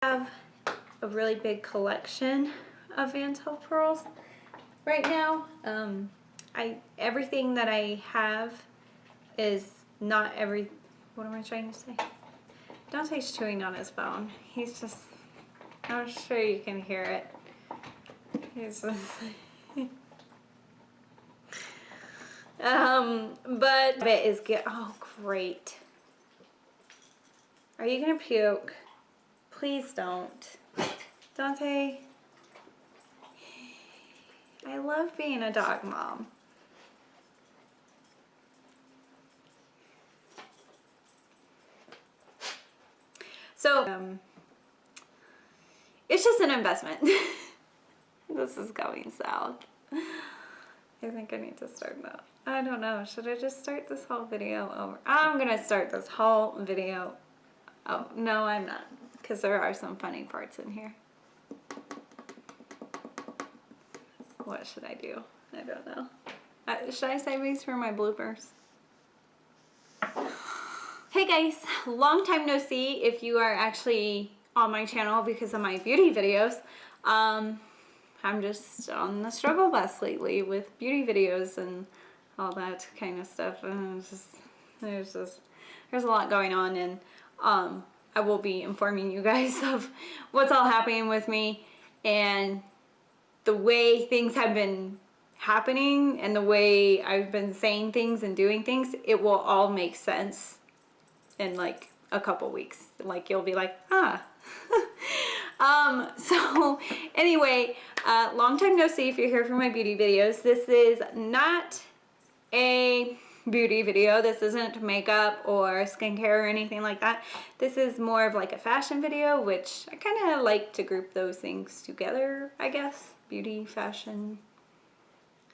have a really big collection of Vantel pearls right now. Everything that I have is not every, what am I trying to say? Dante's chewing on his bone. He's just, I'm sure you can hear it. He's just but it is good. Oh, great. Are you gonna puke? Please don't. Dante, I love being a dog mom. So, it's just an investment. This is going south. I think I need to start that. I don't know. Should I just start this whole video over? I'm gonna start this whole video. Oh, no, I'm not. Because there are some funny parts in here. What should I do? I don't know. Should I save these for my bloopers? Hey guys, long time no see if you are actually on my channel because of my beauty videos. I'm just on the struggle bus lately with beauty videos and all that kind of stuff. And there's a lot going on, and I will be informing you guys of what's all happening with me and the way things have been happening and the way I've been saying things and doing things. It will all make sense in like a couple weeks. Like you'll be like, ah. So anyway, long time no see if you're here for my beauty videos. This is not a beauty video. This isn't makeup or skincare or anything like that. This is more of like a fashion video, which I kind of like to group those things together, I guess. Beauty, fashion,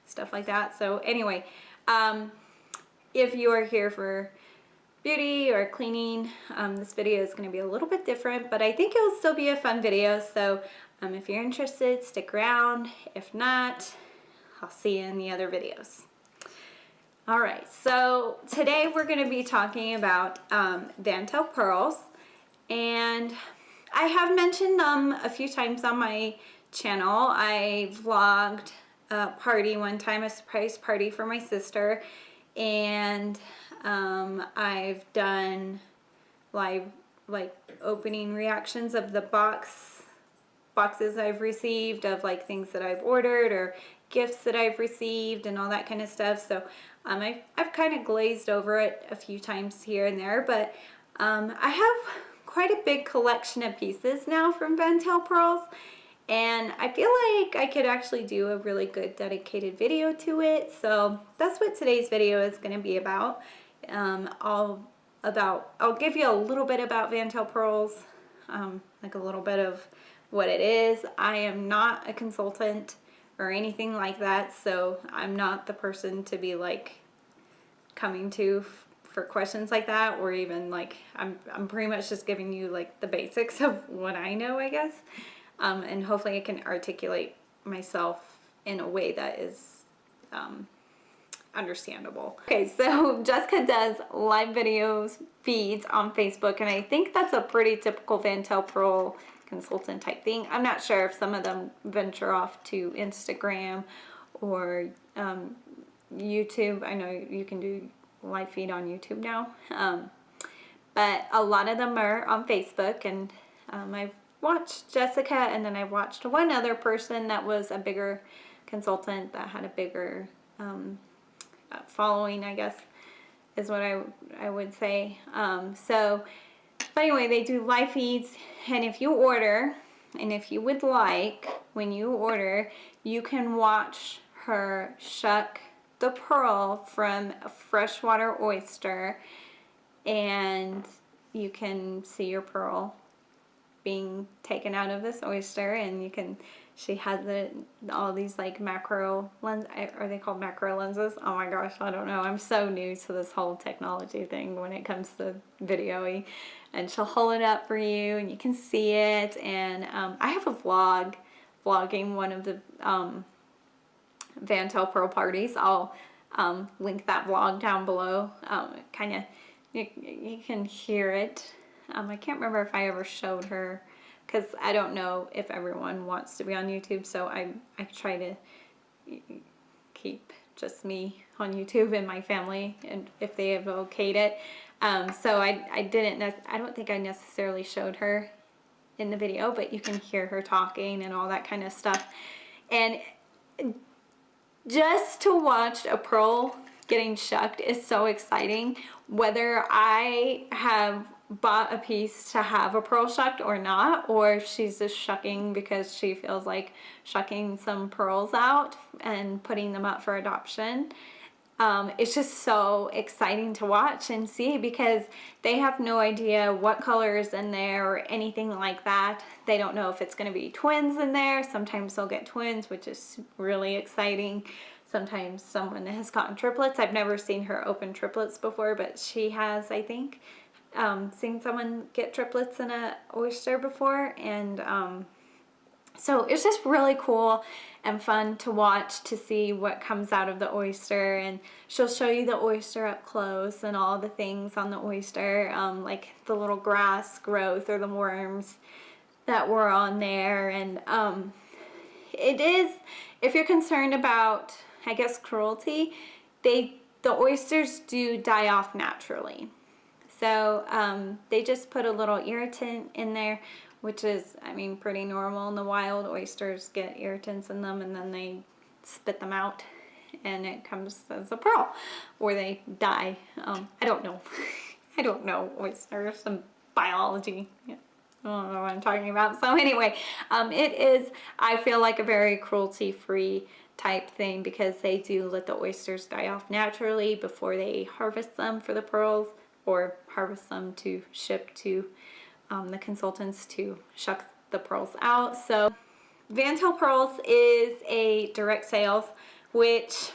stuff like that. So anyway, if you are here for beauty or cleaning, this video is going to be a little bit different, but I think it'll still be a fun video. So if you're interested, stick around. If not, I'll see you in the other videos. Alright, so today we're going to be talking about Vantel pearls, and I have mentioned them a few times on my channel. I vlogged a party one time, a surprise party for my sister, and I've done live like opening reactions of the boxes I've received, of like things that I've ordered or gifts that I've received and all that kind of stuff. So I've kind of glazed over it a few times here and there, but I have quite a big collection of pieces now from Vantel pearls, and I feel like I could actually do a really good dedicated video to it. So that's what today's video is going to be about. I'll give you a little bit about Vantel pearls, like a little bit of what it is. I am not a consultant or anything like that, so I'm not the person to be like coming to for questions like that, or even like I'm pretty much just giving you like the basics of what I know, I guess, and hopefully I can articulate myself in a way that is understandable. Okay, so Jessica does live videos, feeds on Facebook, and I think that's a pretty typical Vantel pearl consultant type thing. I'm not sure if some of them venture off to Instagram or YouTube. I know you can do live feed on YouTube now, but a lot of them are on Facebook, and I've watched Jessica, and then I've watched one other person that was a bigger consultant that had a bigger following, I guess is what I would say. But anyway, they do live feeds, and if you order, and if you would like, when you order, you can watch her shuck the pearl from a freshwater oyster, and you can see your pearl being taken out of this oyster, and you can, she has all these like macro lens, are they called macro lenses? Oh my gosh, I don't know. I'm so new to this whole technology thing when it comes to videoing. And she'll hold it up for you and you can see it. And I have a vlogging one of the Vantel pearl parties. I'll link that vlog down below. Kind of, you can hear it. I can't remember if I ever showed her because I don't know if everyone wants to be on YouTube, so I try to keep just me on YouTube and my family, and if they have okayed it. So I don't think I necessarily showed her in the video, but you can hear her talking and all that kind of stuff. And just to watch a pearl getting shucked is so exciting. Whether I have bought a piece to have a pearl shucked or not, or if she's just shucking because she feels like shucking some pearls out and putting them up for adoption. It's just so exciting to watch and see, because they have no idea what color is in there or anything like that. They don't know if it's going to be twins in there. Sometimes they'll get twins, which is really exciting. Sometimes someone has gotten triplets. I've never seen her open triplets before, but she has, I think, seen someone get triplets in a oyster before. And so it's just really cool and fun to watch, to see what comes out of the oyster. And she'll show you the oyster up close and all the things on the oyster, like the little grass growth or the worms that were on there. And it is, if you're concerned about, I guess, cruelty, the oysters do die off naturally. So they just put a little irritant in there, which is, I mean, pretty normal in the wild. Oysters get irritants in them and then they spit them out and it comes as a pearl, or they die. I don't know. I don't know oysters and biology. Yeah. I don't know what I'm talking about. So anyway, it is, I feel like, a very cruelty-free type thing, because they do let the oysters die off naturally before they harvest them for the pearls, or harvest them to ship to the consultants to shuck the pearls out. So Vantel Pearls is a direct sales, which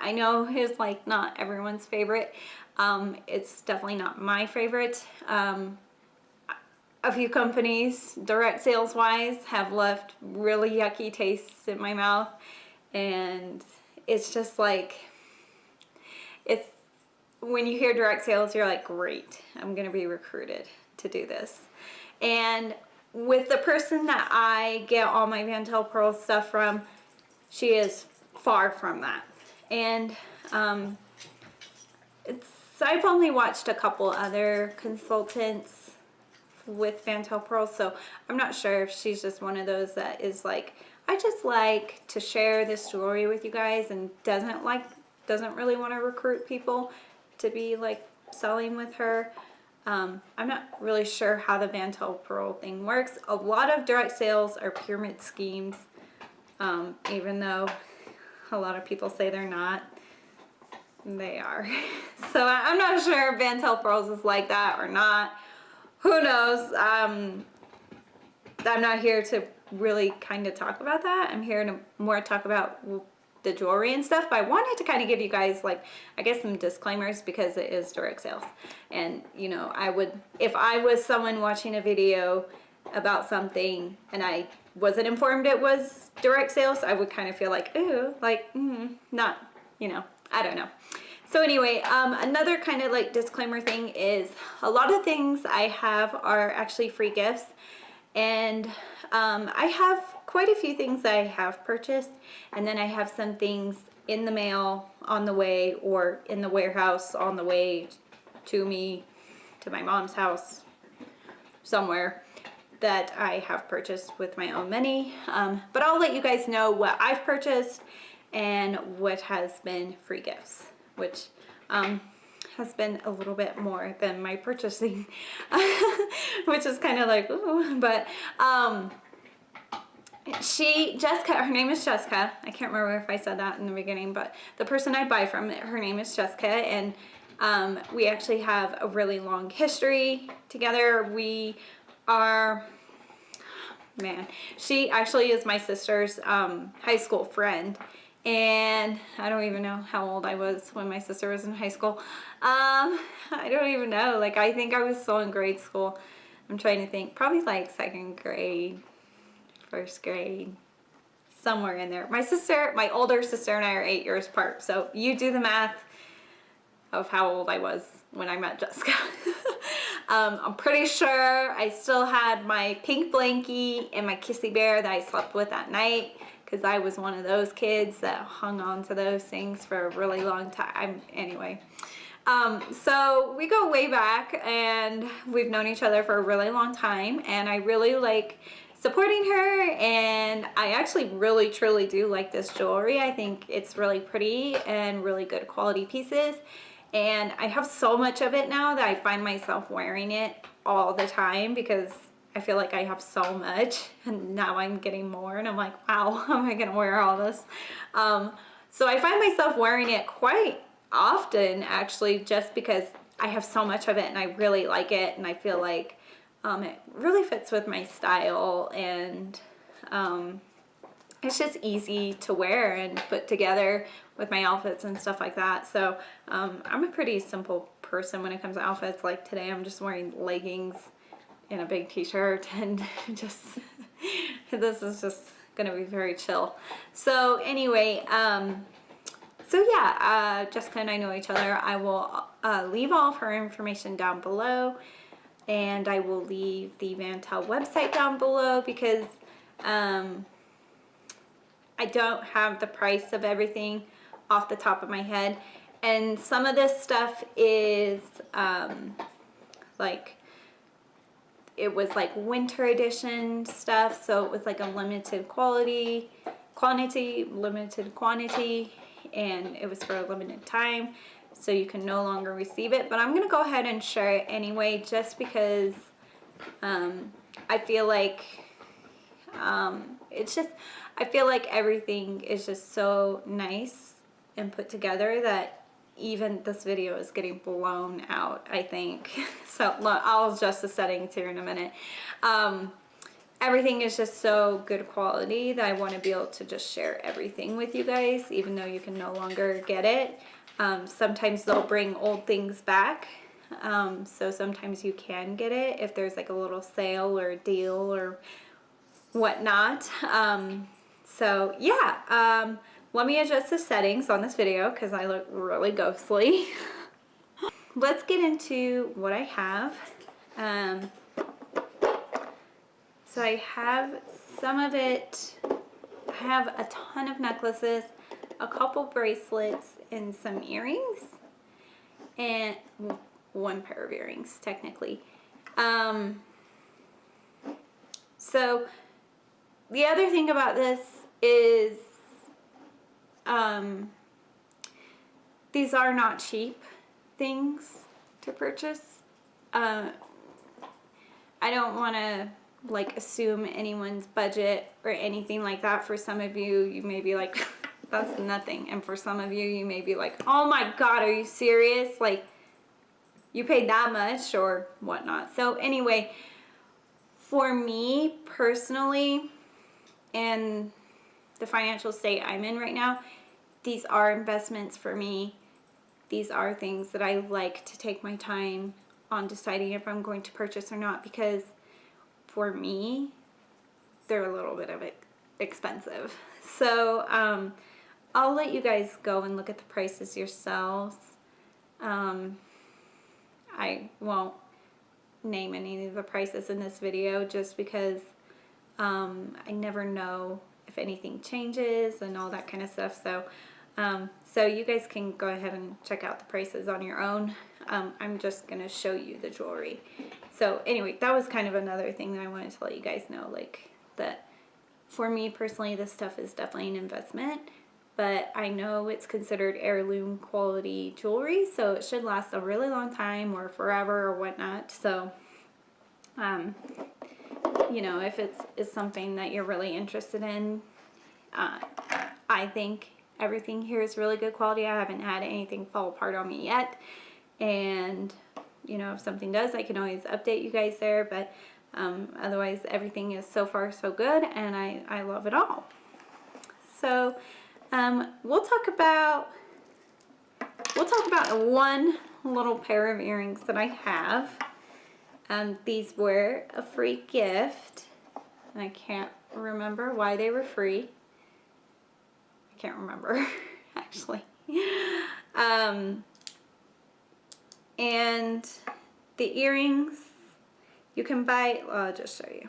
I know is like not everyone's favorite. It's definitely not my favorite. A few companies, direct sales wise, have left really yucky tastes in my mouth, and it's just like, it's, when you hear direct sales, you're like, great, I'm gonna be recruited to do this. And with the person that I get all my Vantel Pearl stuff from, she is far from that. And I've only watched a couple other consultants with Vantel Pearls, so I'm not sure if she's just one of those that is like, I just like to share this jewelry with you guys, and doesn't really want to recruit people to be like selling with her. I'm not really sure how the Vantel Pearl thing works. A lot of direct sales are pyramid schemes, even though a lot of people say they're not. They are. So I'm not sure if Vantel Pearls is like that or not. Who knows? I'm not here to really kind of talk about that. I'm here to more talk about the jewelry and stuff, but I wanted to kind of give you guys, like, I guess, some disclaimers, because it is direct sales. And you know, I would, if I was someone watching a video about something and I wasn't informed it was direct sales, I would kind of feel like, ooh, like, not, you know, I don't know. So anyway, another kind of like disclaimer thing is, a lot of things I have are actually free gifts. And I have quite a few things that I have purchased, and then I have some things in the mail on the way, or in the warehouse on the way to me, to my mom's house, somewhere, that I have purchased with my own money. But I'll let you guys know what I've purchased and what has been free gifts, which has been a little bit more than my purchasing, which is kind of like, ooh. But Jessica, her name is Jessica. I can't remember if I said that in the beginning, but the person I buy from, her name is Jessica, and we actually have a really long history together. We are, man, she actually is my sister's high school friend. And I don't even know how old I was when my sister was in high school. I don't even know. Like, I think I was still in grade school. I'm trying to think. Probably like second grade, first grade, somewhere in there. My older sister and I are 8 years apart. So you do the math of how old I was when I met Jessica. I'm pretty sure I still had my pink blankie and my kissy bear that I slept with at night, because I was one of those kids that hung on to those things for a really long time. Anyway, so we go way back, and we've known each other for a really long time, and I really like supporting her, and I actually really truly do like this jewelry. I think it's really pretty and really good quality pieces, and I have so much of it now that I find myself wearing it all the time because I feel like I have so much, and now I'm getting more, and I'm like, wow, how am I gonna wear all this? So I find myself wearing it quite often, actually, just because I have so much of it and I really like it, and I feel like it really fits with my style, and it's just easy to wear and put together with my outfits and stuff like that. So I'm a pretty simple person when it comes to outfits. Like today I'm just wearing leggings and a big t-shirt, and just this is just gonna be very chill. So anyway, so yeah, Jessica and I know each other. I will leave all of her information down below, and I will leave the Vantel website down below, because I don't have the price of everything off the top of my head, and some of this stuff is like, it was like winter edition stuff, so it was like a limited quantity, and it was for a limited time, so you can no longer receive it. But I'm gonna go ahead and share it anyway, just because I feel like it's just, I feel like everything is just so nice and put together that even this video is getting blown out, I think. So I'll adjust the settings here in a minute. Everything is just so good quality that I want to be able to just share everything with you guys, even though you can no longer get it. Sometimes they'll bring old things back, so sometimes you can get it if there's like a little sale or a deal or whatnot. So yeah, let me adjust the settings on this video because I look really ghostly. Let's get into what I have. So I have some of it. I have a ton of necklaces, a couple bracelets, and some earrings, and one pair of earrings technically. So the other thing about this is these are not cheap things to purchase. I don't want to like assume anyone's budget or anything like that. For some of you, you may be like, that's nothing. And for some of you, you may be like, oh my God, are you serious? Like, you paid that much or whatnot. So anyway, for me personally, and the financial state I'm in right now, these are investments for me. These are things that I like to take my time on deciding if I'm going to purchase or not, because for me, they're a little bit of expensive. So I'll let you guys go and look at the prices yourselves. I won't name any of the prices in this video just because I never know if anything changes and all that kind of stuff. So so you guys can go ahead and check out the prices on your own. I'm just gonna show you the jewelry. So anyway, that was kind of another thing that I wanted to let you guys know, like that for me personally, this stuff is definitely an investment, but I know it's considered heirloom quality jewelry, so it should last a really long time or forever or whatnot. So you know, if it's something that you're really interested in, I think everything here is really good quality. I haven't had anything fall apart on me yet, and you know, if something does, I can always update you guys there, but otherwise everything is so far so good, and I love it all. So we'll talk about one little pair of earrings that I have. These were a free gift, and I can't remember why they were free. I can't remember actually. And the earrings, you can buy, well, I'll just show you.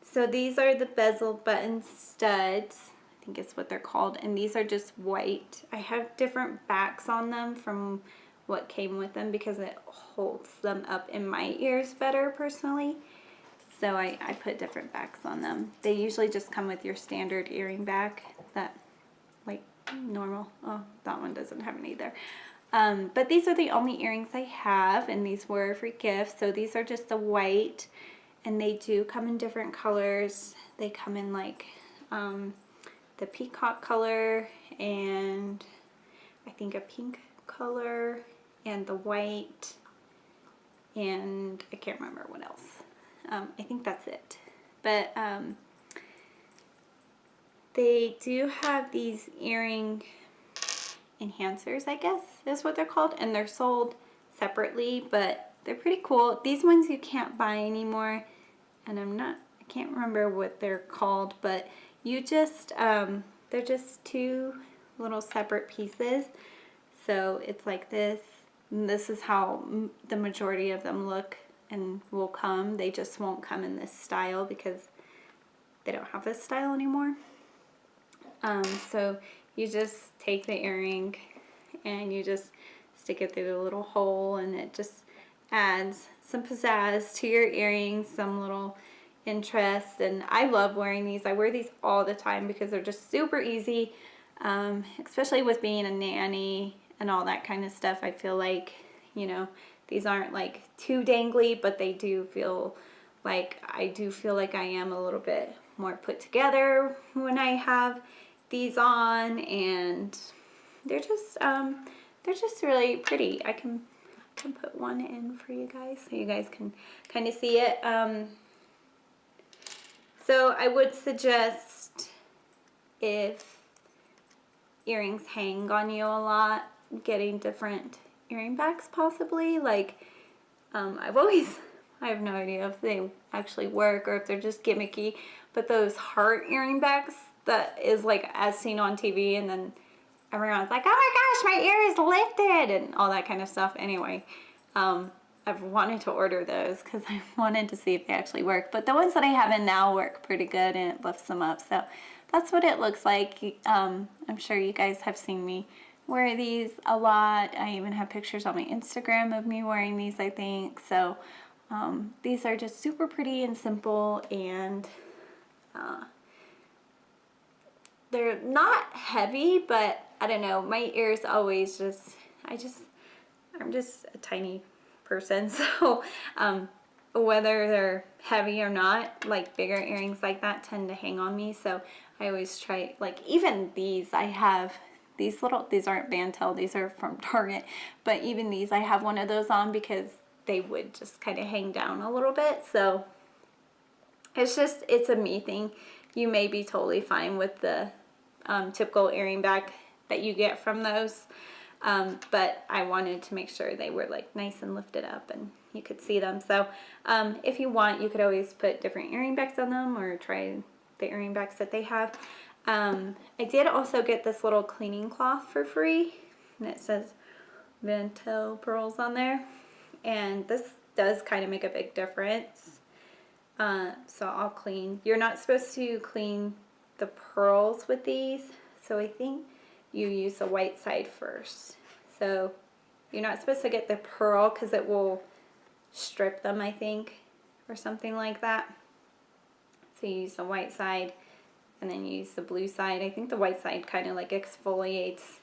So these are the bezel button studs. I think it's what they're called. And these are just white. I have different backs on them from what came with them because it holds them up in my ears better personally. So I put different backs on them. They usually just come with your standard earring back, that like normal. Oh, that one doesn't have any either. But these are the only earrings I have, and these were a free gift. So these are just the white, and they do come in different colors. They come in like the peacock color, and I think a pink color, and the white, and I can't remember what else. I think that's it. But they do have these earring enhancers, I guess is what they're called, and they're sold separately, but they're pretty cool. These ones you can't buy anymore, and I can't remember what they're called, but you just they're just two little separate pieces. So it's like this, and this is how the majority of them look and will come. They just won't come in this style because they don't have this style anymore. So you just take the earring and you just stick it through the little hole, and it just adds some pizzazz to your earrings, some little interest. And I love wearing these. I wear these all the time because they're just super easy, especially with being a nanny and all that kind of stuff. I feel like, you know, these aren't like too dangly, but they do feel like, I do feel like I am a little bit more put together when I have these on, and they're just really pretty. I can put one in for you guys so you guys can kind of see it. So I would suggest, if earrings hang on you a lot, getting different earring backs possibly. Like I have no idea if they actually work or if they're just gimmicky, but those heart earring backs that is like as seen on TV, and then everyone's like, oh my gosh, my ear is lifted and all that kind of stuff. Anyway, I've wanted to order those because I wanted to see if they actually work, but the ones that I have in now work pretty good, and it lifts them up. So that's what it looks like. I'm sure you guys have seen me wear these a lot. I even have pictures on my Instagram of me wearing these, I think. So these are just super pretty and simple, and they're not heavy, but I don't know, my ears always I'm just a tiny person, so whether they're heavy or not, like bigger earrings like that tend to hang on me. So I always try, like even these, I have these aren't Vantel, these are from Target, but even these, I have one of those on because they would just kind of hang down a little bit. So it's a me thing. You may be totally fine with the typical earring back that you get from those, but I wanted to make sure they were like nice and lifted up and you could see them. So if you want, you could always put different earring backs on them or try the earring backs that they have. I did also get this little cleaning cloth for free, and it says Vantel Pearls on there, and this does kind of make a big difference. So I'll clean. You're not supposed to clean the pearls with these, so I think you use the white side first. So you're not supposed to get the pearl because it will strip them, I think, or something like that. So you use the white side and then you use the blue side. I think the white side kind of like exfoliates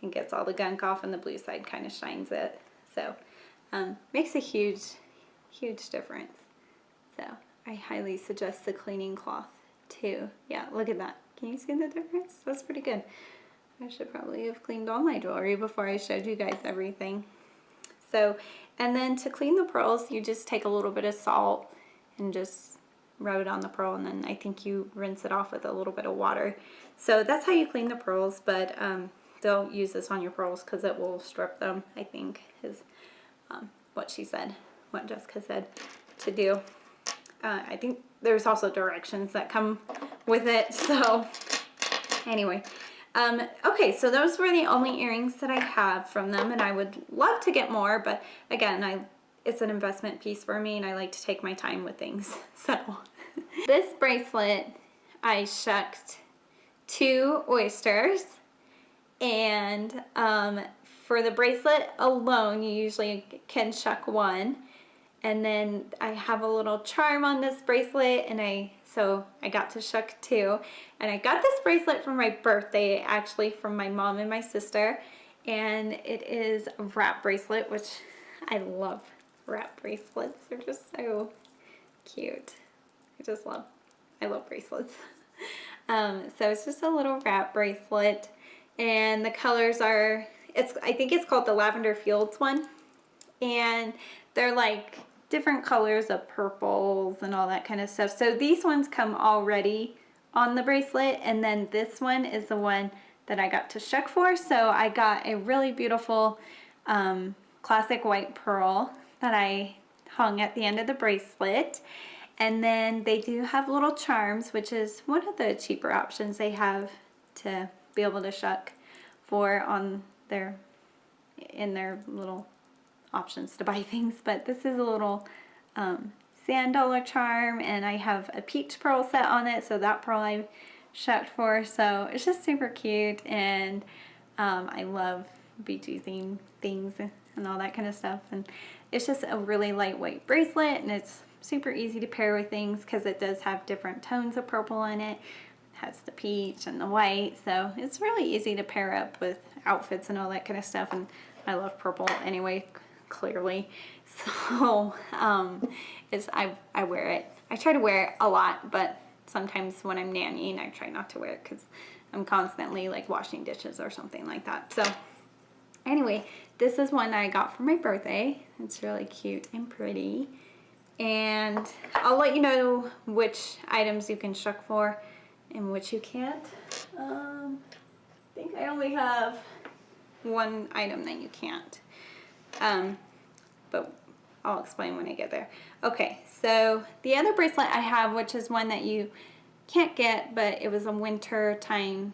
and gets all the gunk off, and the blue side kind of shines it. So makes a huge difference. So I highly suggest the cleaning cloth too. Yeah, look at that. Can you see the difference? That's pretty good. I should probably have cleaned all my jewelry before I showed you guys everything. So, and then to clean the pearls, you just take a little bit of salt and just rub it on the pearl, and then I think you rinse it off with a little bit of water. So that's how you clean the pearls, but don't use this on your pearls because it will strip them, I think, is what Jessica said to do. I think there's also directions that come with it. So anyway, Okay, so those were the only earrings that I have from them, and I would love to get more, but again, it's an investment piece for me, and I like to take my time with things. So this bracelet, I shucked 2 oysters, and for the bracelet alone, you usually can shuck 1. And then I have a little charm on this bracelet, and so I got to shuck 2. And I got this bracelet for my birthday, actually, from my mom and my sister. And it is a wrap bracelet, which I love wrap bracelets. They're just so cute. I love bracelets. So it's just a little wrap bracelet. And the colors are, I think it's called the Lavender Fields one. And they're like different colors of purples and all that kind of stuff. So these ones come already on the bracelet, and then this one is the one that I got to shuck for. So I got a really beautiful classic white pearl that I hung at the end of the bracelet. And then they do have little charms, which is one of the cheaper options they have to be able to shuck for in their little options to buy things. But this is a little sand dollar charm, and I have a peach pearl set on it, so that pearl I shucked for. So it's just super cute, and I love beachy themed things and all that kind of stuff. And it's just a really lightweight bracelet, and it's super easy to pair with things because it does have different tones of purple in it. It has the peach and the white, so it's really easy to pair up with outfits and all that kind of stuff. And I love purple anyway, clearly. So I wear it. I try to wear it a lot, but sometimes when I'm nannying, I try not to wear it because I'm constantly like washing dishes or something like that. So anyway, this is one I got for my birthday. It's really cute and pretty. And I'll let you know which items you can shuck for and which you can't. I think I only have one item that you can't. But I'll explain when I get there. Okay, so the other bracelet I have, which is one that you can't get, but it was a winter time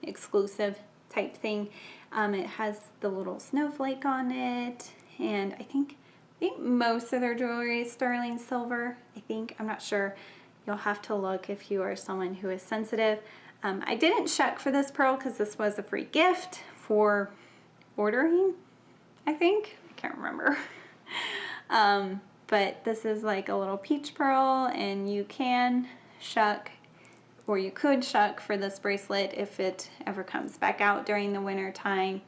exclusive type thing. It has the little snowflake on it, and I think most of their jewelry is sterling silver. I'm not sure. You'll have to look if you are someone who is sensitive. I didn't shuck for this pearl because this was a free gift for ordering, I can't remember. But this is like a little peach pearl, and you can shuck, or you could shuck for this bracelet if it ever comes back out during the winter time.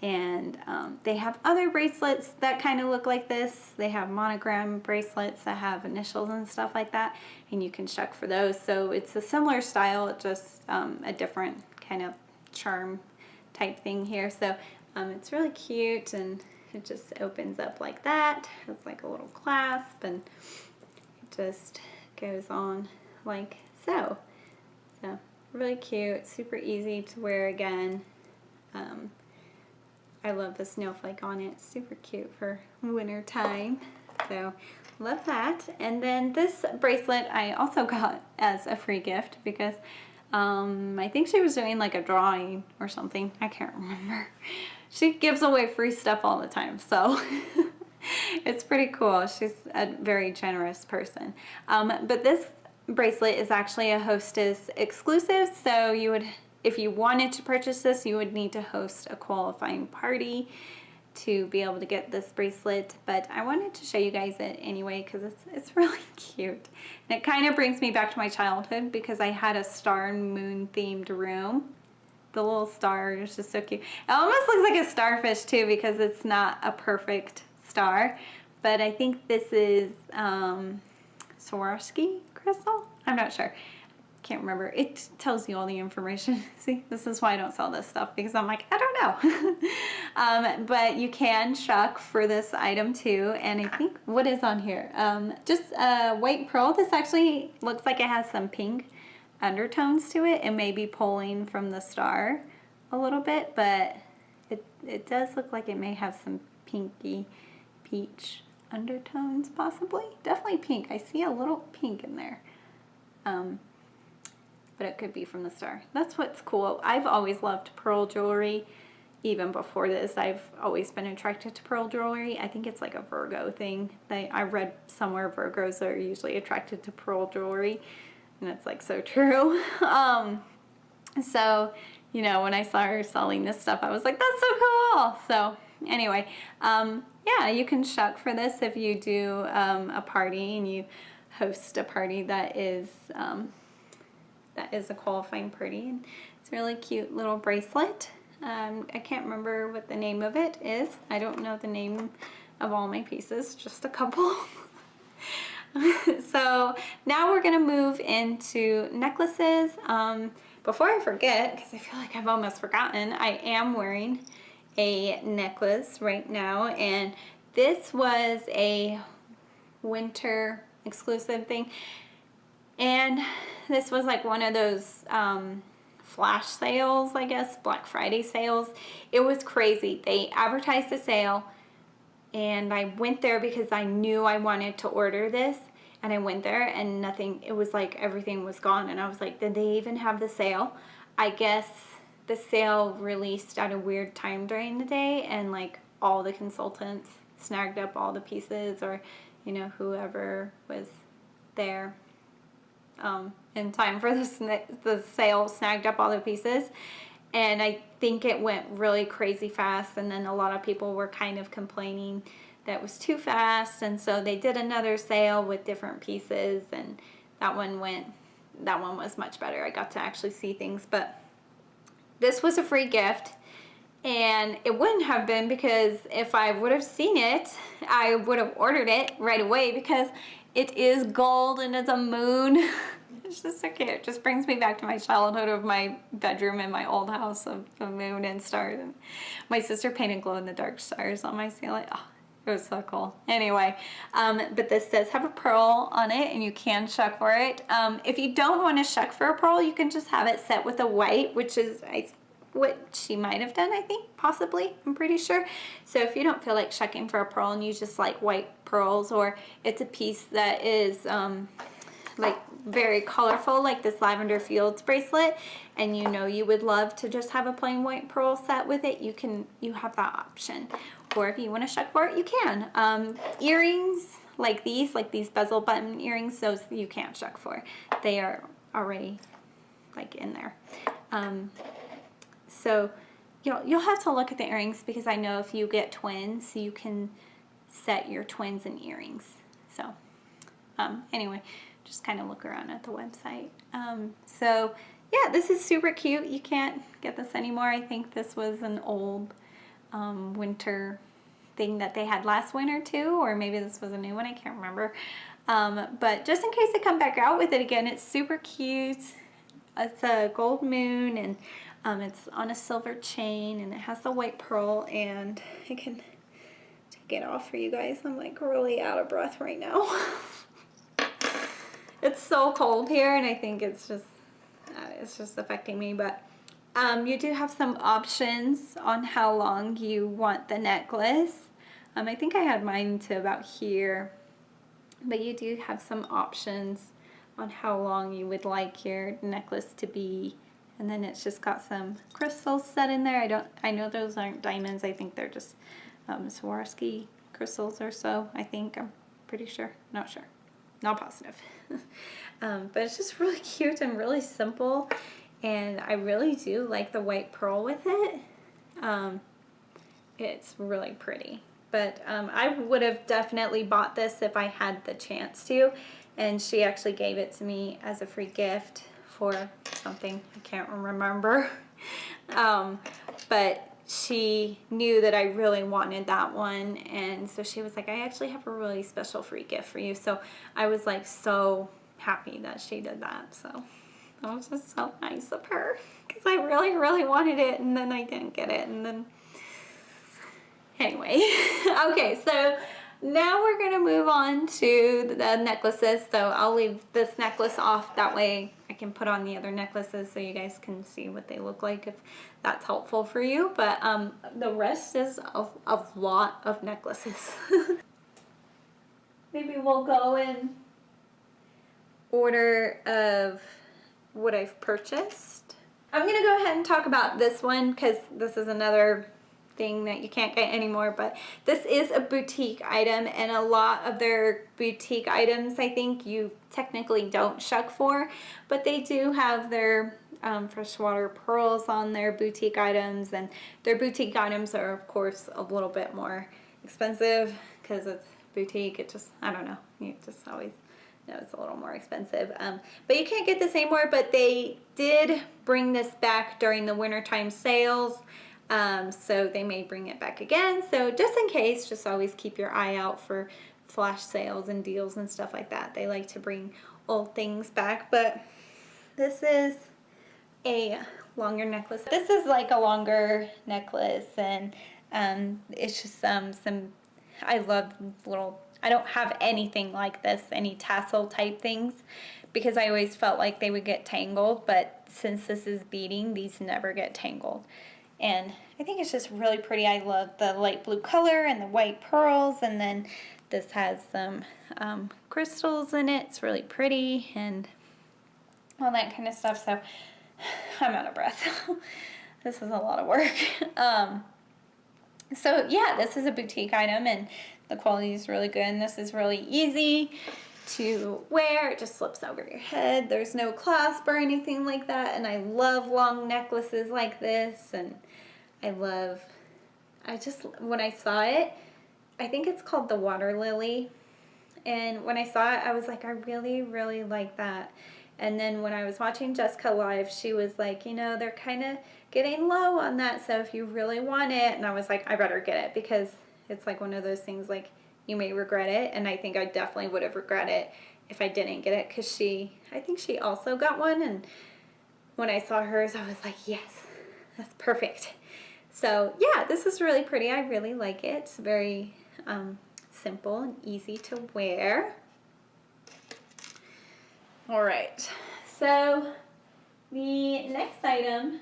And they have other bracelets that kind of look like this. They have monogram bracelets that have initials and stuff like that, and you can shuck for those. So it's a similar style, just a different kind of charm type thing here. So it's really cute, and it just opens up like that. It's like a little clasp, and it just goes on like so. So really cute, super easy to wear again. I love the snowflake on it. It's super cute for winter time. So love that. And then this bracelet I also got as a free gift because I think she was doing like a drawing or something. I can't remember. She gives away free stuff all the time, so it's pretty cool. She's a very generous person. But this bracelet is actually a Hostess exclusive, so you would, if you wanted to purchase this, you would need to host a qualifying party to be able to get this bracelet. But I wanted to show you guys it anyway because it's really cute. And it kind of brings me back to my childhood because I had a star and moon themed room. The little star is just so cute. It almost looks like a starfish too because it's not a perfect star. But I think this is Swarovski crystal? I'm not sure. Can't remember. It tells you all the information. See, this is why I don't sell this stuff because I'm like, I don't know. But you can shuck for this item too. And I think, what is on here? Just a white pearl. This actually looks like it has some pink undertones to it. It may be pulling from the star a little bit, but it does look like it may have some pinky peach undertones possibly. Definitely pink. I see a little pink in there. but it could be from the star. That's what's cool. I've always loved pearl jewelry. Even before this, I've always been attracted to pearl jewelry. I think it's like a Virgo thing. I read somewhere Virgos are usually attracted to pearl jewelry, and it's like so true. So, you know, when I saw her selling this stuff, I was like, that's so cool. So anyway, yeah, you can shuck for this if you do a party and you host a party that is a qualifying party. And it's a really cute little bracelet. I can't remember what the name of it is. I don't know the name of all my pieces, just a couple. So now we're gonna move into necklaces. Before I forget, because I feel like I've almost forgotten, I am wearing a necklace right now, and this was a winter exclusive thing, and this was like one of those flash sales, I guess, Black Friday sales. It was crazy. They advertised the sale, and I went there because I knew I wanted to order this, and I went there and nothing, it was like everything was gone, and I was like, did they even have the sale? I guess the sale released at a weird time during the day, and like all the consultants snagged up all the pieces, or you know, whoever was there in time for the sale snagged up all the pieces. And I think it went really crazy fast, and then a lot of people were kind of complaining that it was too fast, and so they did another sale with different pieces, and that one was much better. I got to actually see things, but this was a free gift, and it wouldn't have been, because if I would have seen it, I would have ordered it right away, because it is gold and it's a moon. It's just so cute. It just brings me back to my childhood of my bedroom in my old house of the moon and stars. And my sister painted glow-in-the-dark stars on my ceiling. Oh, it was so cool. Anyway, but this does have a pearl on it, and you can shuck for it. If you don't want to shuck for a pearl, you can just have it set with a white, which is what she might have done, I think, possibly, I'm pretty sure. So if you don't feel like shucking for a pearl and you just like white pearls, or it's a piece that is like very colorful, like this Lavender Fields bracelet, and you know you would love to just have a plain white pearl set with it, you have that option. Or if you want to shuck for it, you can. Earrings like these bezel button earrings, those you can't shuck for. They are already like in there. So you'll have to look at the earrings, because I know if you get twins, you can set your twins in earrings. So anyway, just kind of look around at the website. So yeah, this is super cute. You can't get this anymore. I think this was an old winter thing that they had last winter too, or maybe this was a new one, I can't remember. But just in case they come back out with it again, it's super cute. It's a gold moon, and it's on a silver chain, and it has the white pearl, and I can take it off for you guys. I'm like really out of breath right now. It's so cold here, and I think it's just affecting me, but you do have some options on how long you want the necklace. I think I had mine to about here, but you do have some options on how long you would like your necklace to be. And then it's just got some crystals set in there. I know those aren't diamonds. I think they're just Swarovski crystals or so, I think. I'm pretty sure. Not sure. Not positive. But it's just really cute and really simple. And I really do like the white pearl with it. It's really pretty. But I would have definitely bought this if I had the chance to. And she actually gave it to me as a free gift for something I can't remember. But she knew that I really wanted that one, and so she was like, I actually have a really special free gift for you. So I was like so happy that she did that. So that was just so nice of her, because I really wanted it, and then I didn't get it, and then anyway. Okay, so now we're gonna move on to the necklaces. So I'll leave this necklace off, that way I can put on the other necklaces so you guys can see what they look like, if that's helpful for you. But the rest is a lot of necklaces. Maybe we'll go in order of what I've purchased. I'm gonna go ahead and talk about this one because this is another thing that you can't get anymore, but this is a boutique item, and a lot of their boutique items I think you technically don't shuck for, but they do have their freshwater pearls on their boutique items, and their boutique items are of course a little bit more expensive because it's boutique. It just, I don't know, you just always know it's a little more expensive, but you can't get this anymore. But they did bring this back during the wintertime sales. So they may bring it back again. So just in case, just always keep your eye out for flash sales and deals and stuff like that. They like to bring old things back. But this is a longer necklace. This is like a longer necklace, and it's just some I love little, I don't have anything like this, any tassel type things, because I always felt like they would get tangled, but since this is beading, these never get tangled. And I think it's just really pretty. I love the light blue color and the white pearls, and then this has some crystals in it. It's really pretty and all that kind of stuff. So I'm out of breath. This is a lot of work. So yeah, this is a boutique item, and the quality is really good, and this is really easy to wear. It just slips over your head. There's no clasp or anything like that, and I love long necklaces like this, and when I saw it, I think it's called the water lily, and when I saw it, I was like, I really, really like that. And then when I was watching Jessica live, she was like, you know, they're kind of getting low on that, so if you really want it, and I was like, I better get it, because it's like one of those things, like, you may regret it, and I think I definitely would have regretted it if I didn't get it, because I think she also got one, and when I saw hers, I was like, yes, that's perfect. So yeah, this is really pretty. I really like it. It's very simple and easy to wear. All right, so the next item,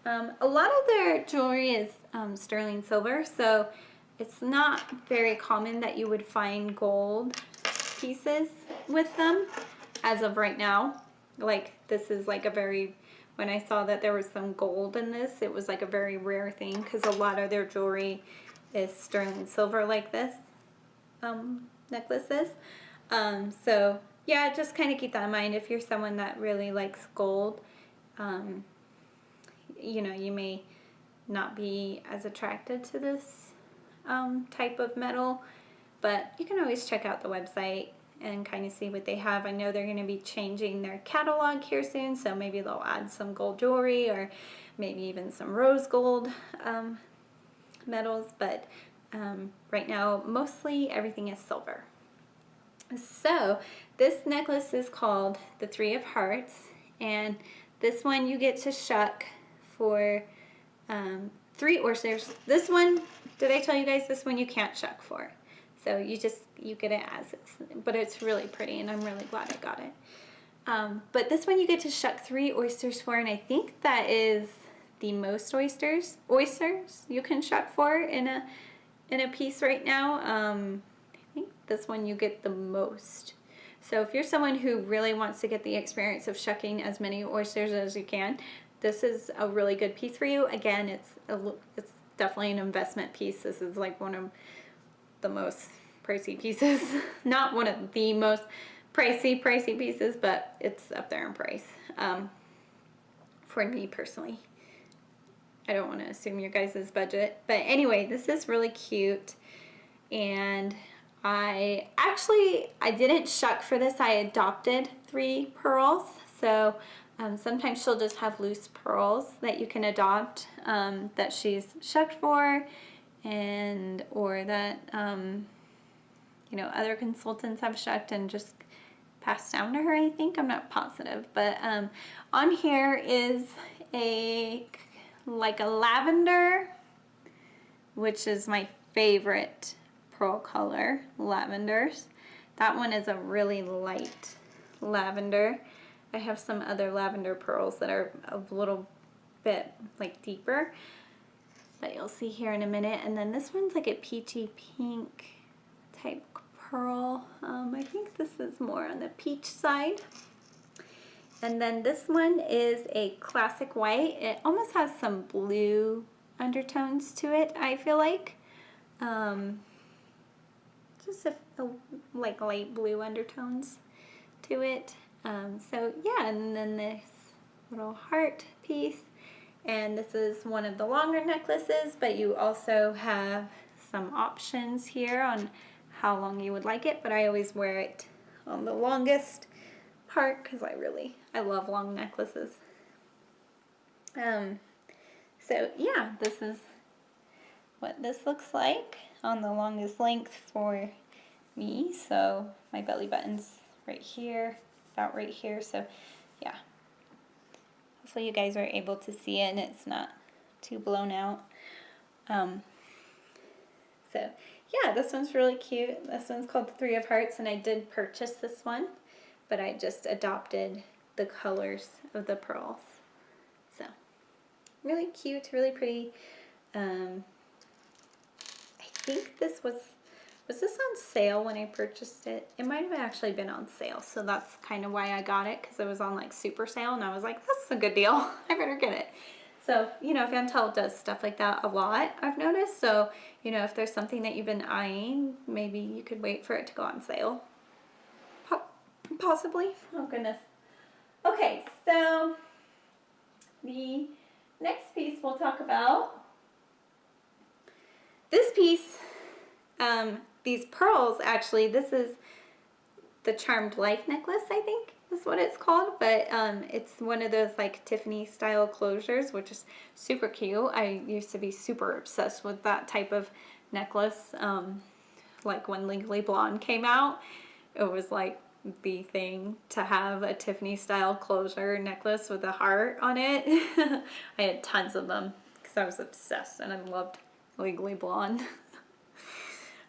a lot of their jewelry is sterling silver, so it's not very common that you would find gold pieces with them as of right now. Like, this is like a very, when I saw that there was some gold in this, it was like a very rare thing, because a lot of their jewelry is sterling silver like this necklaces. So yeah, just kind of keep that in mind if you're someone that really likes gold. You know, you may not be as attracted to this type of metal, but you can always check out the website and kind of see what they have. I know they're going to be changing their catalog here soon, so maybe they'll add some gold jewelry, or maybe even some rose gold metals, but right now mostly everything is silver. So this necklace is called the Three of Hearts, and this one you get to shuck for 3 oysters. This one, did I tell you guys, this one you can't shuck for? So you get it as is, but it's really pretty, and I'm really glad I got it. But this one you get to shuck 3 oysters for, and I think that is the most oysters you can shuck for in a piece right now. I think this one you get the most. So if you're someone who really wants to get the experience of shucking as many oysters as you can, this is a really good piece for you. Again, it's definitely an investment piece. This is like one of the most pricey pieces. Not one of the most pricey pieces, but it's up there in price for me personally. I don't want to assume your guys' budget, but anyway, this is really cute, and I didn't shuck for this. I adopted 3 pearls, so sometimes she'll just have loose pearls that you can adopt that she's shucked for, or that you know, other consultants have shucked and just passed down to her, I think. I'm not positive, but on here is like a lavender, which is my favorite pearl color, lavenders. That one is a really light lavender. I have some other lavender pearls that are a little bit like deeper, that you'll see here in a minute. And then this one's like a peachy pink type pearl. I think this is more on the peach side. And then this one is a classic white. It almost has some blue undertones to it, I feel like. Just like light blue undertones to it. So yeah, and then this little heart piece. And this is one of the longer necklaces, but you also have some options here on how long you would like it, but I always wear it on the longest part because I love long necklaces. So yeah, this is what this looks like on the longest length for me. So my belly button's right here, about right here. So yeah, hopefully you guys are able to see it and it's not too blown out. So yeah, this one's really cute. This one's called the Three of Hearts, and I did purchase this one, but I just adopted the colors of the pearls. So really cute, really pretty. I think this was this on sale when I purchased it? It might have actually been on sale, so that's kind of why I got it, because it was on like super sale, and I was like, this is a good deal. I better get it. So, you know, Vantel does stuff like that a lot, I've noticed. So, you know, if there's something that you've been eyeing, maybe you could wait for it to go on sale. Possibly. Oh, goodness. Okay, so the next piece we'll talk about. This piece, these pearls, actually, this is the Charmed Life necklace, I think is what it's called, but it's one of those like Tiffany style closures, which is super cute. I used to be super obsessed with that type of necklace. Like when Legally Blonde came out, it was like the thing to have a Tiffany style closure necklace with a heart on it. I had tons of them because I was obsessed and I loved Legally Blonde.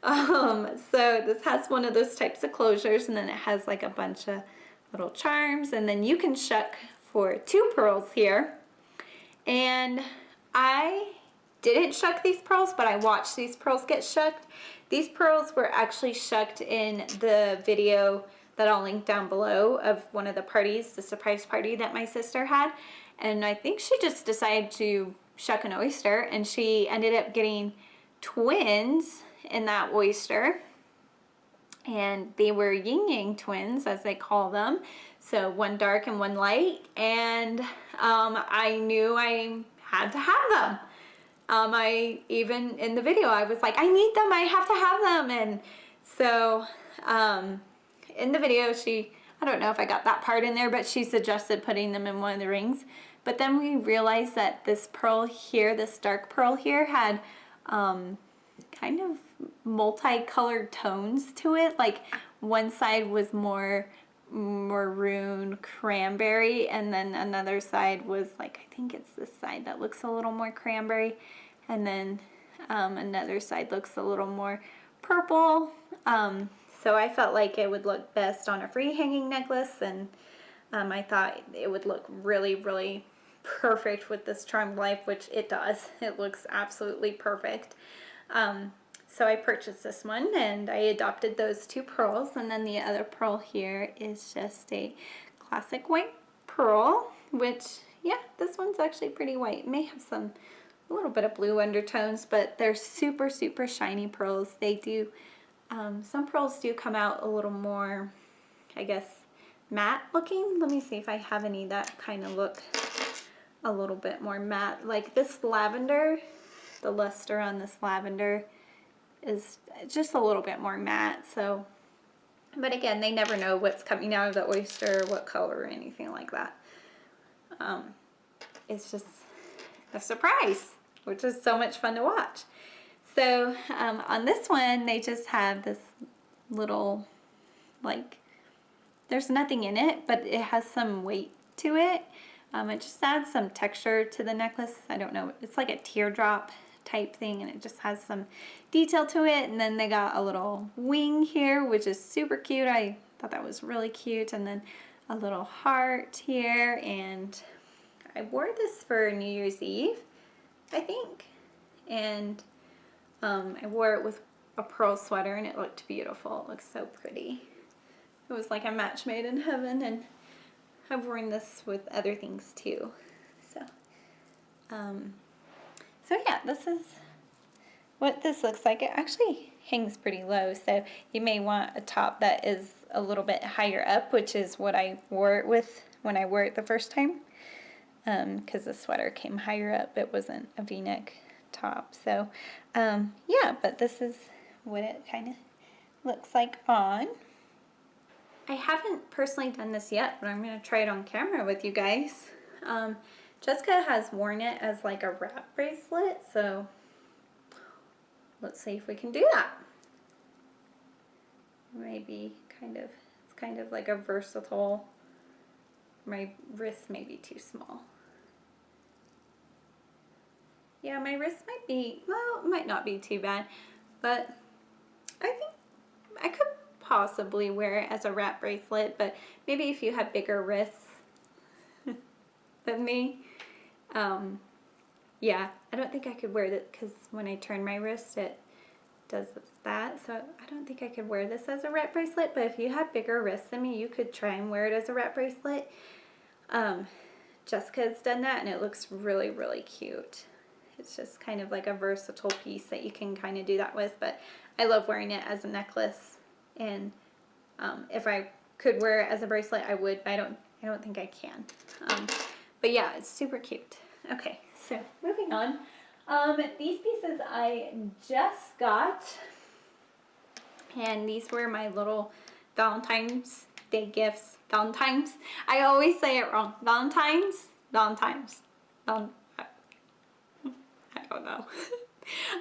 So this has one of those types of closures, and then it has like a bunch of little charms, and then you can shuck for 2 pearls here. And I didn't shuck these pearls, but I watched these pearls get shucked. These pearls were actually shucked in the video that I'll link down below of one of the parties, the surprise party that my sister had. And I think she just decided to shuck an oyster, and she ended up getting twins in that oyster. And they were yin-yang twins, as they call them. So one dark and one light. And I knew I had to have them. I even in the video, I was like, I need them, I have to have them. And so in the video, I don't know if I got that part in there, but she suggested putting them in one of the rings. But then we realized that this pearl here, this dark pearl here, had kind of multicolored tones to it. Like one side was more maroon cranberry, and then another side was like, I think it's this side that looks a little more cranberry, and then another side looks a little more purple. So I felt like it would look best on a free hanging necklace, and I thought it would look really, really perfect with this Charmed Life, which it does. It looks absolutely perfect. So I purchased this one, and I adopted those 2 pearls, and then the other pearl here is just a classic white pearl, which, yeah, this one's actually pretty white. It may have a little bit of blue undertones, but they're super, super shiny pearls. They do, some pearls do come out a little more, I guess, matte looking. Let me see if I have any that kind of look a little bit more matte. Like this lavender, the luster on this lavender is just a little bit more matte. So, but again, they never know what's coming out of the oyster, what color or anything like that. It's just a surprise, which is so much fun to watch. So on this one, they just have this little, like, there's nothing in it, but it has some weight to it. It just adds some texture to the necklace. I don't know, it's like a teardrop type thing, and it just has some detail to it. And then they got a little wing here, which is super cute. I thought that was really cute. And then a little heart here, and I wore this for New Year's Eve, I think, and I wore it with a pearl sweater, and it looked beautiful. It looked so pretty. It was like a match made in heaven, and I've worn this with other things too. So yeah, this is what this looks like. It actually hangs pretty low, so you may want a top that is a little bit higher up, which is what I wore it with when I wore it the first time, because the sweater came higher up. It wasn't a v-neck top. So yeah, but this is what it kind of looks like on. I haven't personally done this yet, but I'm going to try it on camera with you guys. Jessica has worn it as like a wrap bracelet, so let's see if we can do that. Maybe it's kind of like a versatile, my wrist may be too small. Yeah, my wrist might be, well, it might not be too bad, but I think I could possibly wear it as a wrap bracelet, but maybe if you have bigger wrists than me, yeah, I don't think I could wear it because when I turn my wrist, it does that, so I don't think I could wear this as a wrap bracelet, but if you have bigger wrists than me, you could try and wear it as a wrap bracelet. Jessica's done that, and it looks really, really cute. It's just kind of like a versatile piece that you can kind of do that with, but I love wearing it as a necklace, and if I could wear it as a bracelet, I would, but I don't think I can. But yeah, it's super cute. Okay, so moving on. These pieces I just got, and these were my little Valentine's Day gifts. Valentine's? I always say it wrong. Valentine's? Valentine's. I don't know.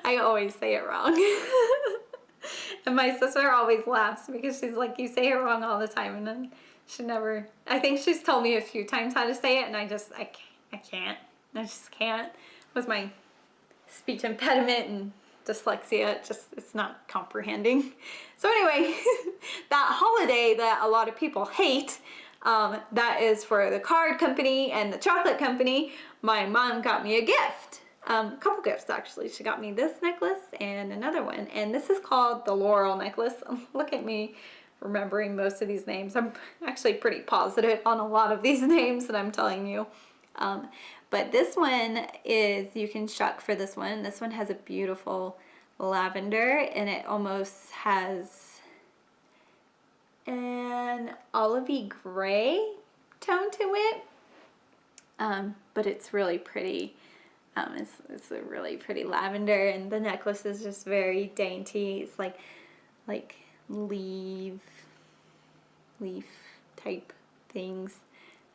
I always say it wrong. And my sister always laughs because she's like, you say it wrong all the time, and then she never, I think she's told me a few times how to say it, and I can't. I just can't. With my speech impediment and dyslexia, it's not comprehending. So anyway, that holiday that a lot of people hate, that is for the card company and the chocolate company. My mom got me a gift. A couple gifts actually. She got me this necklace and another one, and this is called the Laurel necklace. Look at me remembering most of these names. I'm actually pretty positive on a lot of these names that I'm telling you. But this one is, you can shuck for this one. This one has a beautiful lavender, and it almost has an olivey gray tone to it. But it's really pretty. It's a really pretty lavender, and the necklace is just very dainty. It's like leaf type things.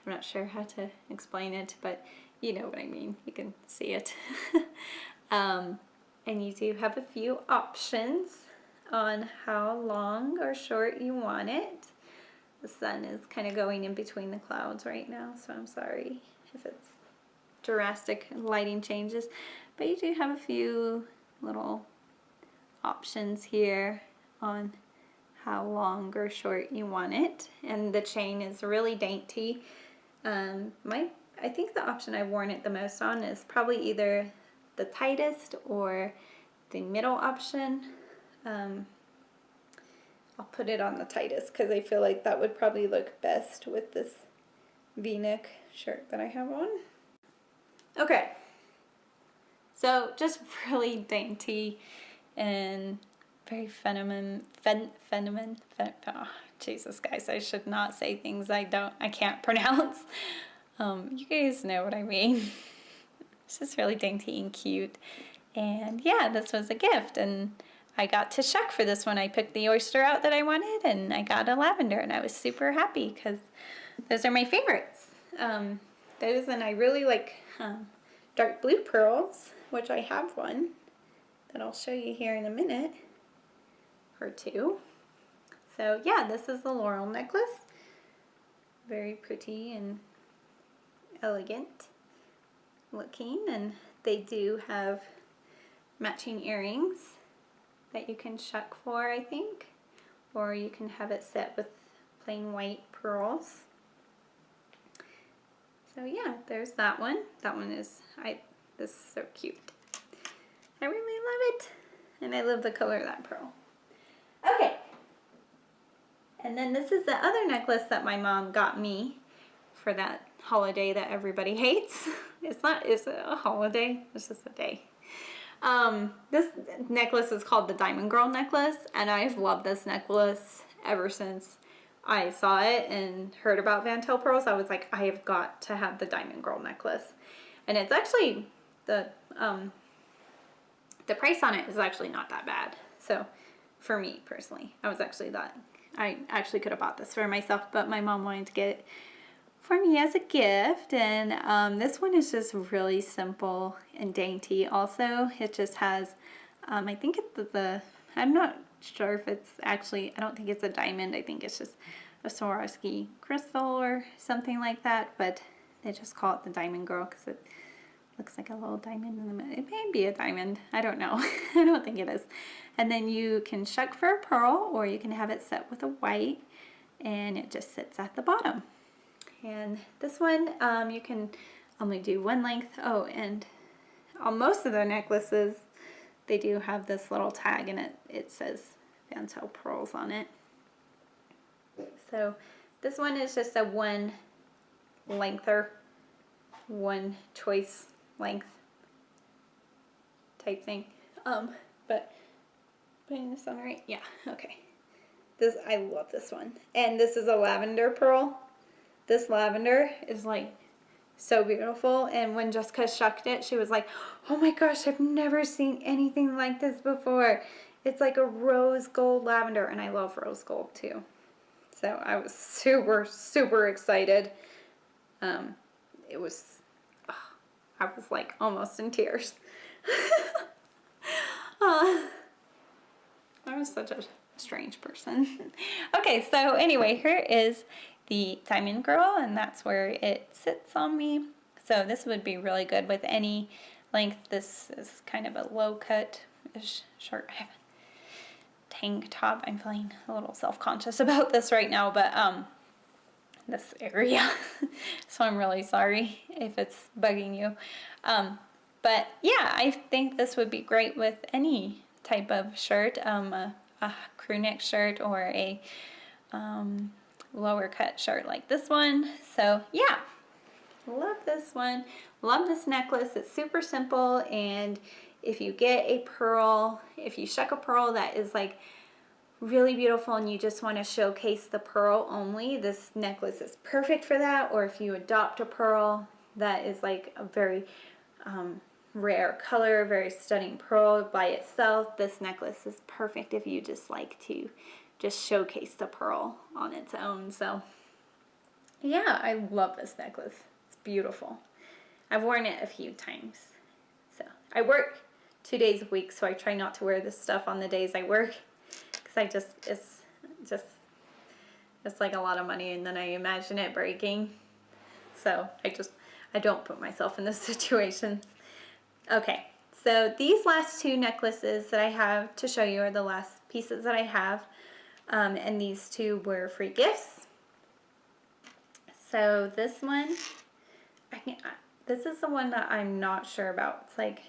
I'm not sure how to explain it, but you know what I mean. You can see it. And you do have a few options on how long or short you want it. The sun is kind of going in between the clouds right now, so I'm sorry if it's drastic lighting changes, but you do have a few little options here on how long or short you want it, and the chain is really dainty. I think the option I've worn it the most on is probably either the tightest or the middle option. I'll put it on the tightest because I feel like that would probably look best with this v-neck shirt that I have on. Okay, so just really dainty and very feminine, oh, Jesus guys, I should not say things I can't pronounce. You guys know what I mean. It's just really dainty and cute. And yeah, this was a gift, and I got to shuck for this one. I picked the oyster out that I wanted, and I got a lavender, and I was super happy because those are my favorites. Those, and I really like dark blue pearls, which I have one that I'll show you here in a minute or two. So yeah, this is the Laurel necklace. Very pretty and elegant looking, and they do have matching earrings that you can shuck for, I think, or you can have it set with plain white pearls. So yeah, there's that one. That one is, this is so cute. I really love it, and I love the color of that pearl. Okay, and then this is the other necklace that my mom got me for that holiday that everybody hates. It's a holiday, it's just a day. This necklace is called the Diamond Girl necklace, and I've loved this necklace ever since I saw it and heard about Vantel pearls. I was like, I have got to have the Diamond Girl necklace. And it's actually, the price on it is actually not that bad. So for me personally, I actually could have bought this for myself, but my mom wanted to get it for me as a gift. And this one is just really simple and dainty. Also, it just has, I think it's I'm not sure if it's actually, I don't think it's a diamond. I think it's just a Swarovski crystal or something like that, but they just call it the Diamond Girl because it looks like a little diamond in the middle. It may be a diamond. I don't know. I don't think it is. And then you can shuck for a pearl, or you can have it set with a white, and it just sits at the bottom. And this one, you can only do one length. Oh, and on most of the necklaces, they do have this little tag, and it says Vantel Pearls on it. So this one is just a one lengther, one choice length type thing. But putting this on right, yeah, okay. I love this one. And this is a lavender pearl. This lavender is like so beautiful, and when Jessica shucked it, she was like, oh my gosh, I've never seen anything like this before. It's like a rose gold lavender, and I love rose gold too. So I was super, super excited. It was, I was like almost in tears. I was such a strange person. Okay, so anyway, here is the Diamond Girl, and that's where it sits on me. So this would be really good with any length. This is kind of a low cut-ish shirt. I have a tank top. I'm feeling a little self-conscious about this right now, but this area. So I'm really sorry if it's bugging you. But yeah, I think this would be great with any type of shirt, a crew neck shirt or a lower cut shirt like this one. So yeah, love this one. Love this necklace. It's super simple, and if you get a pearl, if you shuck a pearl that is like really beautiful and you just want to showcase the pearl only, this necklace is perfect for that. Or if you adopt a pearl that is like a very rare color, very stunning pearl by itself, this necklace is perfect if you just like to just showcase the pearl on its own. So yeah, I love this necklace. It's beautiful. I've worn it a few times. So I work 2 days a week, so I try not to wear this stuff on the days I work, because it's like a lot of money, and then I imagine it breaking. So I don't put myself in those situations. Okay, so these last two necklaces that I have to show you are the last pieces that I have. And these two were free gifts. So this one, this is the one that I'm not sure about. It's like,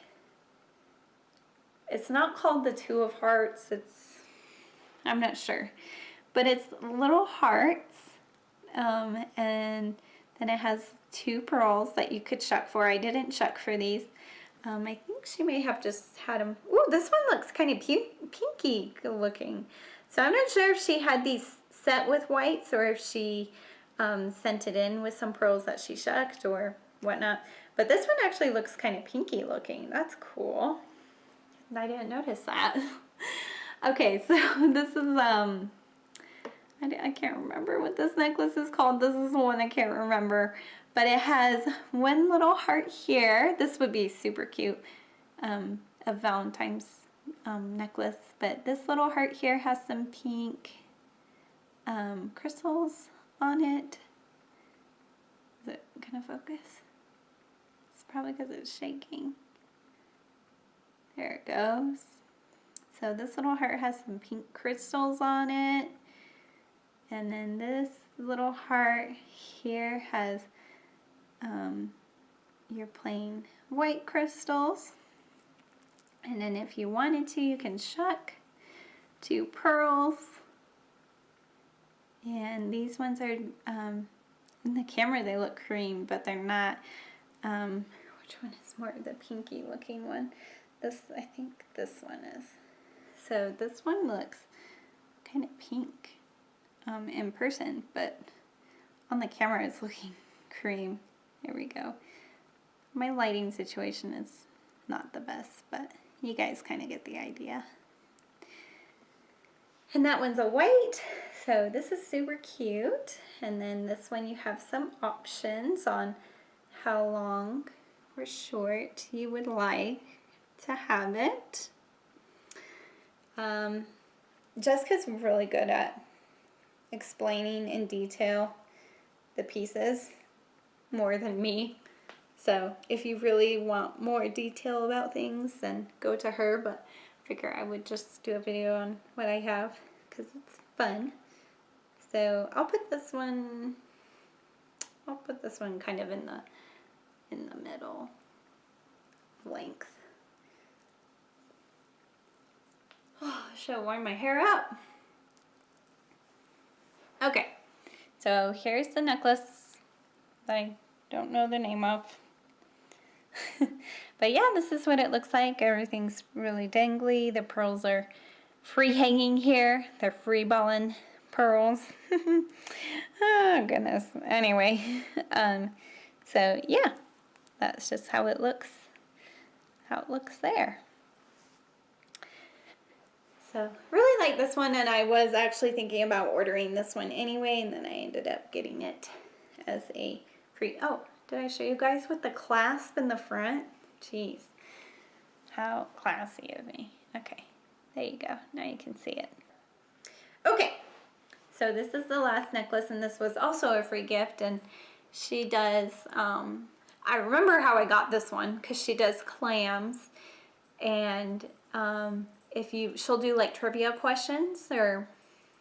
it's not called the Two of Hearts. I'm not sure. But it's little hearts. And then it has two pearls that you could shuck for. I didn't shuck for these. I think she may have just had them. Ooh, this one looks kind of pinky looking. So I'm not sure if she had these set with whites, or if she sent it in with some pearls that she shucked or whatnot. But this one actually looks kind of pinky looking. That's cool. I didn't notice that. Okay, so this is, I can't remember what this necklace is called. This is the one I can't remember. But it has one little heart here. This would be super cute. A Valentine's necklace. But this little heart here has some pink crystals on it. Is it gonna focus? It's probably because it's shaking. There it goes. So this little heart has some pink crystals on it. And then this little heart here has your plain white crystals. And then if you wanted to, you can shuck 2 pearls. And these ones are In the camera they look cream, but they're not. Which one is more the pinky looking one? This, I think this one is. So this one looks kind of pink in person, but on the camera it's looking cream. There we go. My lighting situation is not the best, but you guys kind of get the idea. And that one's a white, so this is super cute. And then this one you have some options on how long or short you would like to have it. Jessica's really good at explaining in detail the pieces more than me. So if you really want more detail about things, then go to her, but I figure I would just do a video on what I have because it's fun. So I'll put this one kind of in the middle length. Oh, I should have worn my hair up. Okay, so here's the necklace that I don't know the name of. But yeah, this is what it looks like. Everything's really dangly. The pearls are free hanging here. They're free balling pearls. Oh goodness. Anyway, so yeah, that's just how it looks. How it looks there. So really like this one, and I was actually thinking about ordering this one anyway, and then I ended up getting it as a free. Oh, did I show you guys with the clasp in the front? Jeez, how classy of me. Okay, there you go. Now you can see it. Okay, so this is the last necklace, and this was also a free gift, and she does, I remember how I got this one, because she does clams, and she'll do like trivia questions or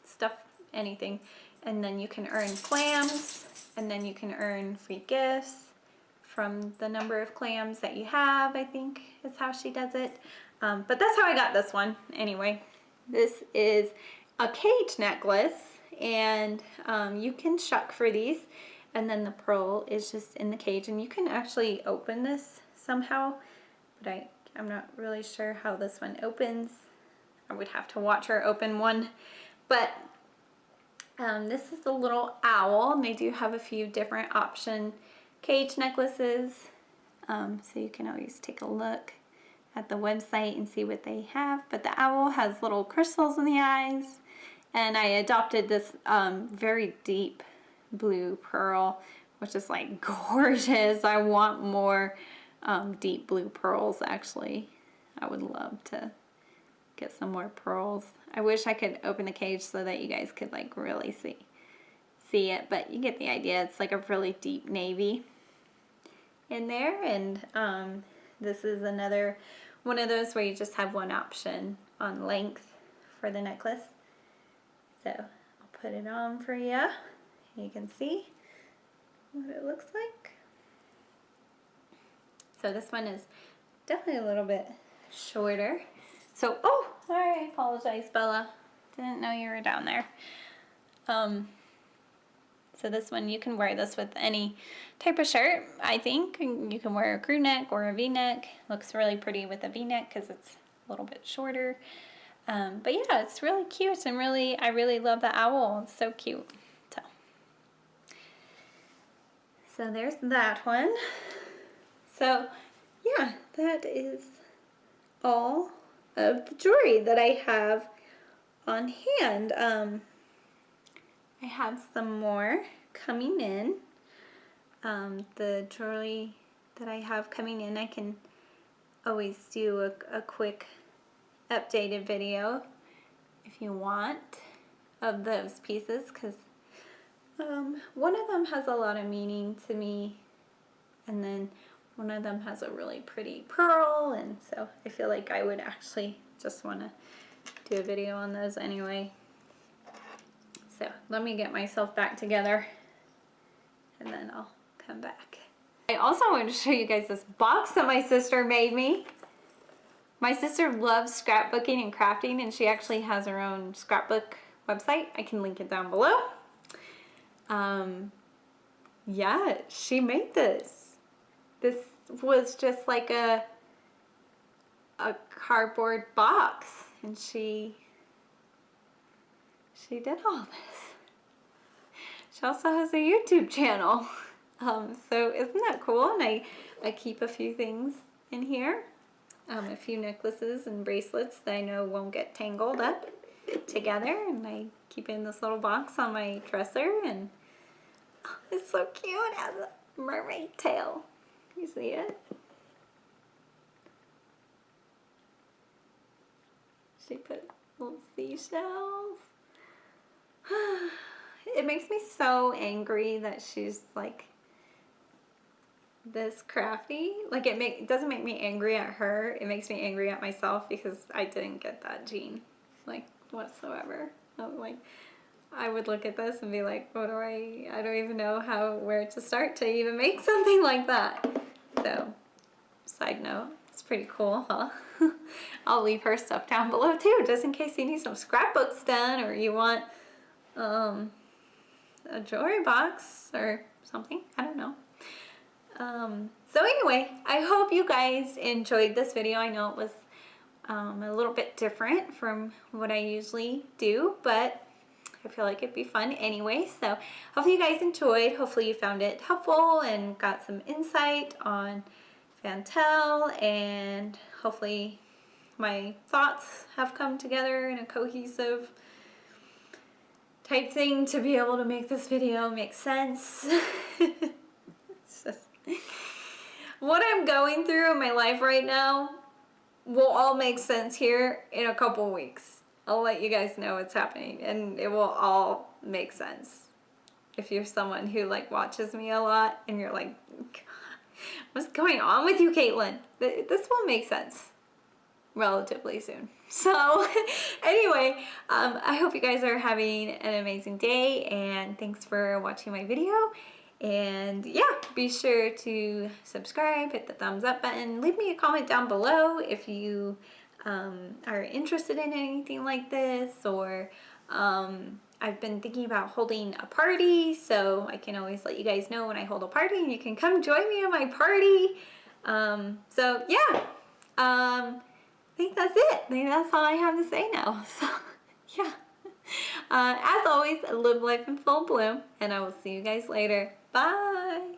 stuff, anything, and then you can earn clams, and then you can earn free gifts from the number of clams that you have, I think is how she does it. But that's how I got this one. Anyway, this is a cage necklace, and you can shuck for these, and then the pearl is just in the cage, and you can actually open this somehow, but I'm not really sure how this one opens. I would have to watch her open one. But this is the little owl, and they do have a few different option cage necklaces. So you can always take a look at the website and see what they have. But the owl has little crystals in the eyes. And I adopted this very deep blue pearl, which is like gorgeous. I want more deep blue pearls, actually. I would love to get some more pearls. I wish I could open the cage so that you guys could like really see it, but you get the idea. It's like a really deep navy in there, and this is another one of those where you just have one option on length for the necklace. So I'll put it on for you. You can see what it looks like. So this one is definitely a little bit shorter. So, oh, I apologize, Bella. Didn't know you were down there. So this one, you can wear this with any type of shirt, I think. You can wear a crew neck or a V-neck. Looks really pretty with a V-neck because it's a little bit shorter. But yeah, it's really cute, and I really love the owl. It's so cute. So there's that one. So yeah, that is all of the jewelry that I have on hand. I have some more coming in. The jewelry that I have coming in, I can always do a quick updated video if you want of those pieces, because one of them has a lot of meaning to me, and then one of them has a really pretty pearl, and so I feel like I would actually just want to do a video on those anyway. So let me get myself back together, and then I'll come back. I also want to show you guys this box that my sister made me. My sister loves scrapbooking and crafting, and she actually has her own scrapbook website. I can link it down below. Yeah, she made this. This was just like a cardboard box, and she did all this. She also has a YouTube channel. So isn't that cool? And I keep a few things in here. A few necklaces and bracelets that I know won't get tangled up together, and I keep in this little box on my dresser, and oh, it's so cute. It has a mermaid tail. You see it? She put little seashells. It makes me so angry that she's like this crafty. Like it doesn't make me angry at her. It makes me angry at myself because I didn't get that gene, like whatsoever. I would look at this and be like, what do I don't even know where to start to even make something like that. So, side note, it's pretty cool, huh? I'll leave her stuff down below too, just in case you need some scrapbooks done or you want a jewelry box or something. I don't know. So anyway, I hope you guys enjoyed this video. I know it was a little bit different from what I usually do, but I feel like it'd be fun anyway. So hopefully you guys enjoyed. Hopefully you found it helpful and got some insight on Vantel, and hopefully my thoughts have come together in a cohesive type thing to be able to make this video make sense. It's just what I'm going through in my life right now will all make sense here in a couple weeks. I'll let you guys know what's happening, and it will all make sense. If you're someone who like watches me a lot and you're like, what's going on with you, Caitlin? This will make sense relatively soon. So anyway, I hope you guys are having an amazing day, and thanks for watching my video. And yeah, be sure to subscribe, hit the thumbs up button, leave me a comment down below if you are interested in anything like this, or I've been thinking about holding a party, so I can always let you guys know when I hold a party and you can come join me at my party. So yeah, I think that's it. I think that's all I have to say now. So yeah, as always, live life in full bloom, and I will see you guys later. Bye.